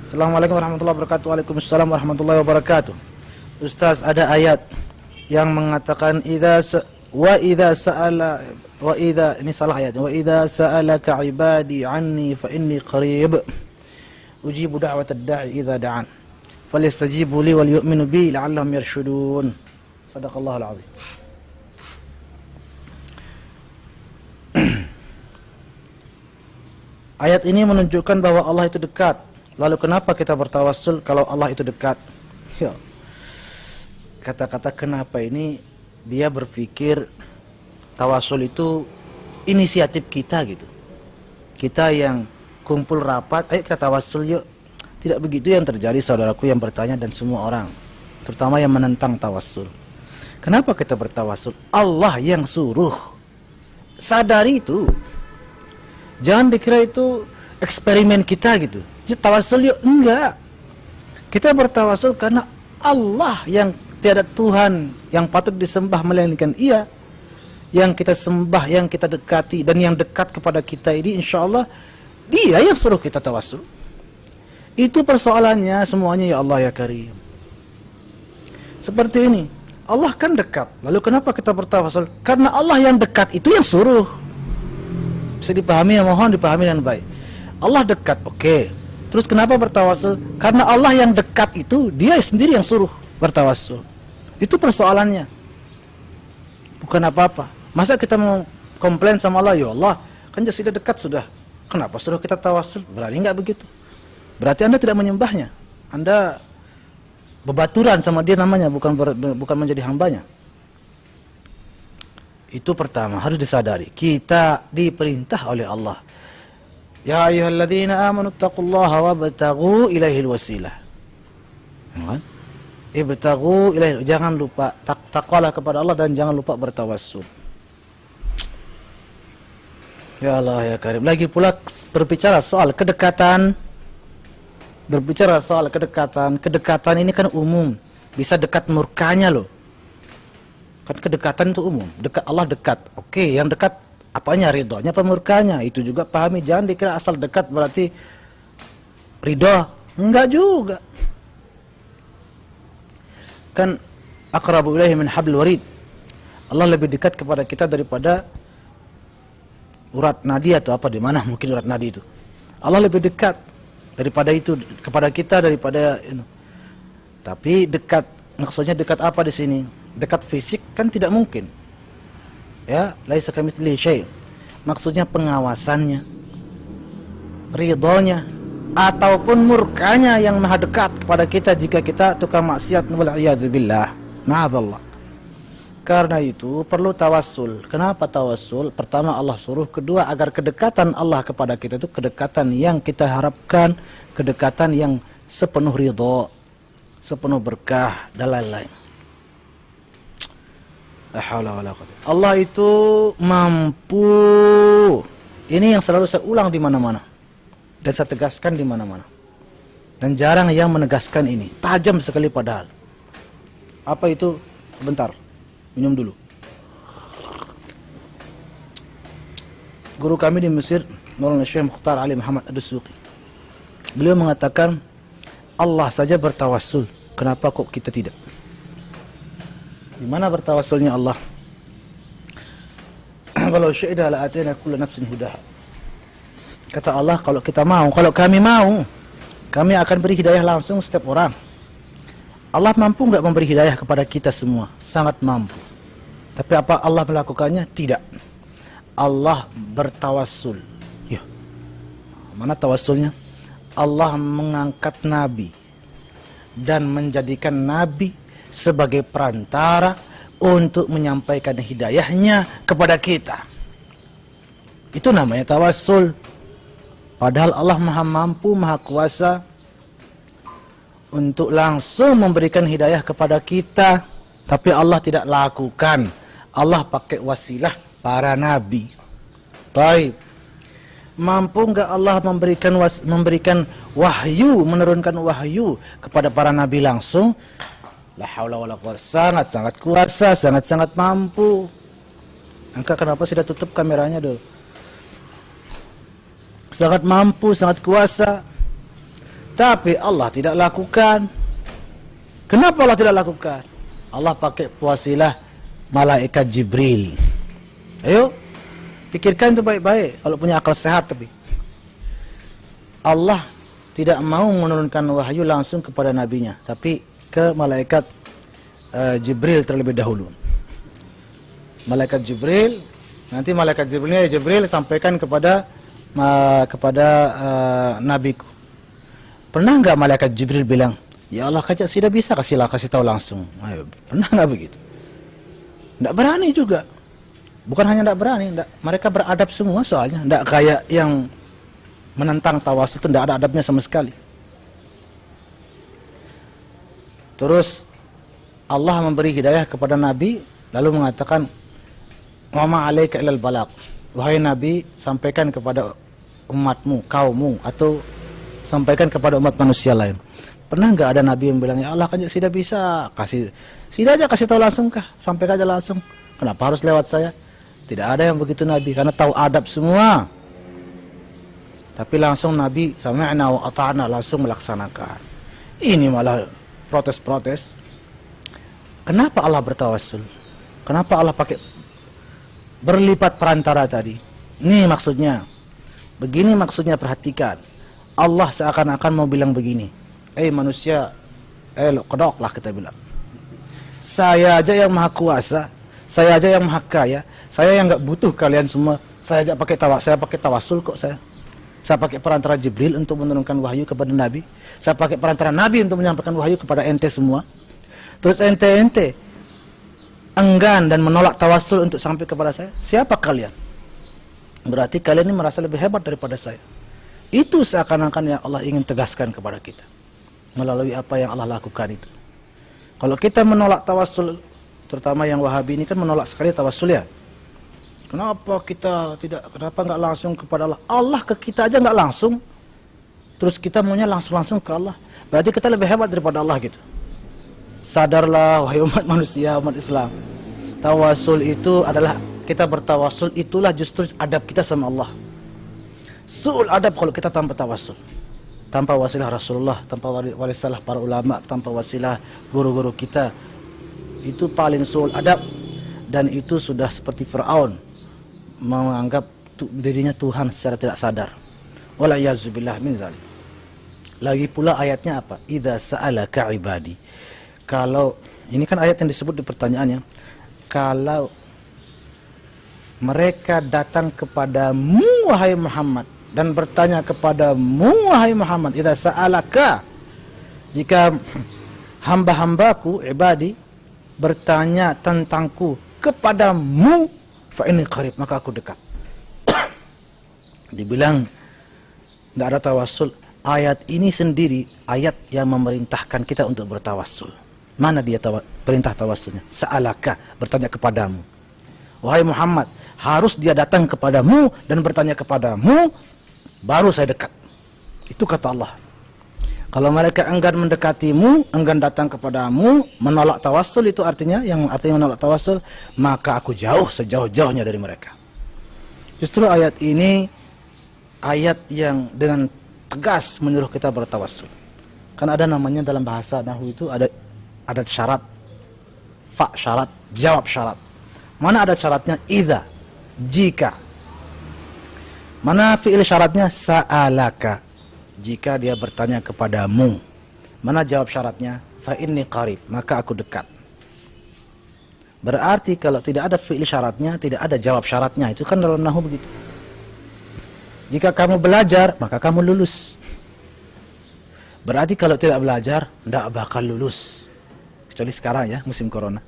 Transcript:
Assalamualaikum warahmatullahi wabarakatuh. Waalaikumsalam warahmatullahi wabarakatuh. Ustaz, ada ayat yang mengatakan ini salah ayat. Wa idza sa'alaka 'ibadi 'anni fa inni qarib ujibu da'watad da'i idza da'an. Falyastajibu li wal yu'minu bi la'allahum yarshudun. Shadaqallahul 'azim. Ayat ini menunjukkan bahwa Allah itu dekat. Lalu kenapa kita bertawassul kalau Allah itu dekat? Ya. Kata-kata kenapa ini dia berpikir tawassul itu inisiatif kita gitu. Kita yang kumpul rapat, ayo kita tawassul yuk. Tidak begitu yang terjadi, saudaraku yang bertanya dan semua orang, terutama yang menentang tawassul. Kenapa kita bertawassul? Allah yang suruh. Sadari itu. Jangan dikira itu eksperimen kita gitu. Tawassul yuk, enggak. Kita bertawassul karena Allah yang tiada Tuhan yang patut disembah melainkan Ia, yang kita sembah, yang kita dekati, dan yang dekat kepada kita ini insyaallah Dia yang suruh kita tawassul. Itu persoalannya semuanya, ya Allah ya Karim. Seperti ini, Allah kan dekat. Lalu kenapa kita bertawassul? Karena Allah yang dekat itu yang suruh. Bisa dipahami ya, mohon dipahami dengan baik. Allah dekat, oke. Terus kenapa bertawassul? Karena Allah yang dekat itu Dia sendiri yang suruh bertawassul. Itu persoalannya. Bukan apa-apa. Masa kita mau komplain sama Allah, ya Allah, kan sudah dekat sudah. Kenapa suruh kita tawassul? Berarti enggak begitu. Berarti Anda tidak menyembahnya. Anda bebaturan sama Dia namanya, bukan menjadi hambanya. Itu pertama, harus disadari. Kita diperintah oleh Allah. Ya ayyuhalladzina amanu taqullaha wabtaghu ilaihil wasilah. Ibtaghu ilaihi, jangan lupa takwalah kepada Allah dan jangan lupa bertawassul. Ya Allah ya Karim. Lagi pula berbicara soal kedekatan. Kedekatan ini kan umum. Bisa dekat murkanya loh. Kan kedekatan itu umum. Dekat Allah dekat. Oke, yang dekat apanya? Ridhonya apa murkanya? Itu juga pahami. Jangan dikira asal dekat berarti ridho. Enggak juga. Kan aqrabu ilaihi min hablil warid. Allah lebih dekat kepada kita daripada urat nadi atau apa, di mana mungkin urat nadi itu. Allah lebih dekat daripada itu kepada kita daripada itu. Tapi dekat, maksudnya dekat apa di sini? Dekat fisik kan tidak mungkin. Ya, laisa kamitslihi syai'. Maksudnya pengawasannya, ridhonya, ataupun murkanya yang maha dekat kepada kita jika kita tukang maksiat, wal iyadu billah. Ma'adzallah. Karena itu perlu tawassul. Kenapa tawassul? Pertama Allah suruh, kedua agar kedekatan Allah kepada kita itu kedekatan yang kita harapkan, kedekatan yang sepenuh ridho, sepenuh berkah dan lain-lain. La haula wala quwwata. Allah itu mampu. Ini yang selalu saya ulang di mana-mana dan saya tegaskan di mana-mana. Dan jarang yang menegaskan ini. Tajam sekali padahal. Apa itu? Sebentar. Minum dulu. Guru kami di Mesir, Maulana Syekh Mukhtar Ali Muhammad Ad-Dusuqi, beliau mengatakan Allah saja bertawassul. Kenapa kok kita tidak? Di mana bertawassulnya Allah? Walau syi'na la atayna kullu nafsin hudaha. Kata Allah, kalau kita mau, kalau kami mau, kami akan beri hidayah langsung setiap orang. Allah mampu enggak memberi hidayah kepada kita semua? Sangat mampu. Tapi apa Allah melakukannya? Tidak. Allah bertawassul. Ya. Mana tawassulnya? Allah mengangkat Nabi dan menjadikan Nabi sebagai perantara untuk menyampaikan hidayahnya kepada kita. Itu namanya tawassul. Padahal Allah maha mampu, maha kuasa untuk langsung memberikan hidayah kepada kita. Tapi Allah tidak lakukan. Allah pakai wasilah para nabi. Baik. Mampu enggak Allah memberikan wahyu, menurunkan wahyu kepada para nabi langsung? La haula wala quwwata. Sangat kuasa, sangat mampu. Angka kenapa sudah tutup kameranya dulu? Sangat mampu, sangat kuasa. Tapi Allah tidak lakukan. Kenapa Allah tidak lakukan? Allah pakai wasilah malaikat Jibril. Ayo, pikirkan itu baik-baik kalau punya akal sehat. Tapi Allah tidak mau menurunkan wahyu langsung kepada nabinya, tapi ke malaikat Jibril terlebih dahulu. Malaikat Jibril, nanti malaikat Jibril sampaikan kepada nabiku. Pernah nggak malaikat Jibril bilang, ya Allah kajak tidak bisa kasih tahu langsung? Ayo, pernah nggak begitu? Nggak berani juga. Bukan hanya nggak berani, mereka beradab semua soalnya. Nggak kayak yang menentang tawasul itu nggak ada adabnya sama sekali. Terus Allah memberi hidayah kepada Nabi, lalu mengatakan, wa ma 'alaika illal balagh. Wahai Nabi, sampaikan kepada umatmu, kaummu, atau sampaikan kepada umat manusia lain. Pernah nggak ada Nabi yang bilang, ya Allah kan tidak bisa, kasih tahu langsung kah? Sampaikan aja langsung. Kenapa harus lewat saya? Tidak ada yang begitu Nabi, karena tahu adab semua. Tapi langsung Nabi sami'na wa ata'na, langsung melaksanakan. Ini malah protes-protes. Kenapa Allah bertawassul? Kenapa Allah pakai berlipat perantara tadi? Ini maksudnya. Begini maksudnya, perhatikan. Allah seakan-akan mau bilang begini. Manusia, kedoklah kita bilang. Saya aja yang maha kuasa, saya aja yang maha kaya, saya yang nggak butuh kalian semua. Saya pakai tawasul kok saya. Saya pakai perantara Jibril untuk menurunkan wahyu kepada Nabi. Saya pakai perantara Nabi untuk menyampaikan wahyu kepada ente semua. Terus ente enggan dan menolak tawasul untuk sampai kepada saya. Siapa kalian? Berarti kalian ini merasa lebih hebat daripada saya. Itu seakan-akan yang Allah ingin tegaskan kepada kita melalui apa yang Allah lakukan itu. Kalau kita menolak tawasul, terutama yang Wahabi ini kan menolak sekali tawasul ya. Kenapa nggak langsung kepada Allah? Allah ke kita aja nggak langsung, terus kita maunya langsung ke Allah. Berarti kita lebih hebat daripada Allah gitu. Sadarlah wahai umat manusia, umat Islam. Tawasul itu adalah, kita bertawasul itulah justru adab kita sama Allah. Su'ul adab kalau kita tanpa tawasul, tanpa wasilah Rasulullah, tanpa wasilah para ulama, tanpa wasilah guru-guru kita, itu paling su'ul adab. Dan itu sudah seperti Fir'aun menganggap dirinya Tuhan secara tidak sadar. Wala'iyyazubillah min zalik. Lagi pula ayatnya apa? Idza sa'alaka ibadi. Kalau ini kan ayat yang disebut di pertanyaannya, kalau mereka datang kepadamu wahai Muhammad dan bertanya kepadamu wahai Muhammad, idza sa'alaka, jika hamba-hambaku ibadi bertanya tentangku kepadamu, fa inni qarib, maka aku dekat. Dibilang tidak ada tawassul. Ayat ini sendiri ayat yang memerintahkan kita untuk bertawassul. Mana dia perintah tawassulnya? Sa'alaka, bertanya kepadamu. Wahai Muhammad, harus dia datang kepadamu dan bertanya kepadamu, baru saya dekat. Itu kata Allah. Kalau mereka enggan mendekatimu, enggan datang kepadamu, menolak tawassul, itu artinya menolak tawassul, maka aku jauh sejauh-jauhnya dari mereka. Justru ayat ini ayat yang dengan tegas menyuruh kita bertawassul. Kan ada namanya dalam bahasa nahwu itu ada syarat, fa syarat, jawab syarat. Mana ada syaratnya? Idza, jika. Mana fi'il syaratnya? Sa'alaka, jika dia bertanya kepadamu. Mana jawab syaratnya? Fa inni qarib, maka aku dekat. Berarti kalau tidak ada fi'il syaratnya, tidak ada jawab syaratnya. Itu kan dalam nahwu begitu. Jika kamu belajar, maka kamu lulus. Berarti kalau tidak belajar, tidak bakal lulus. Kecuali sekarang ya, musim corona.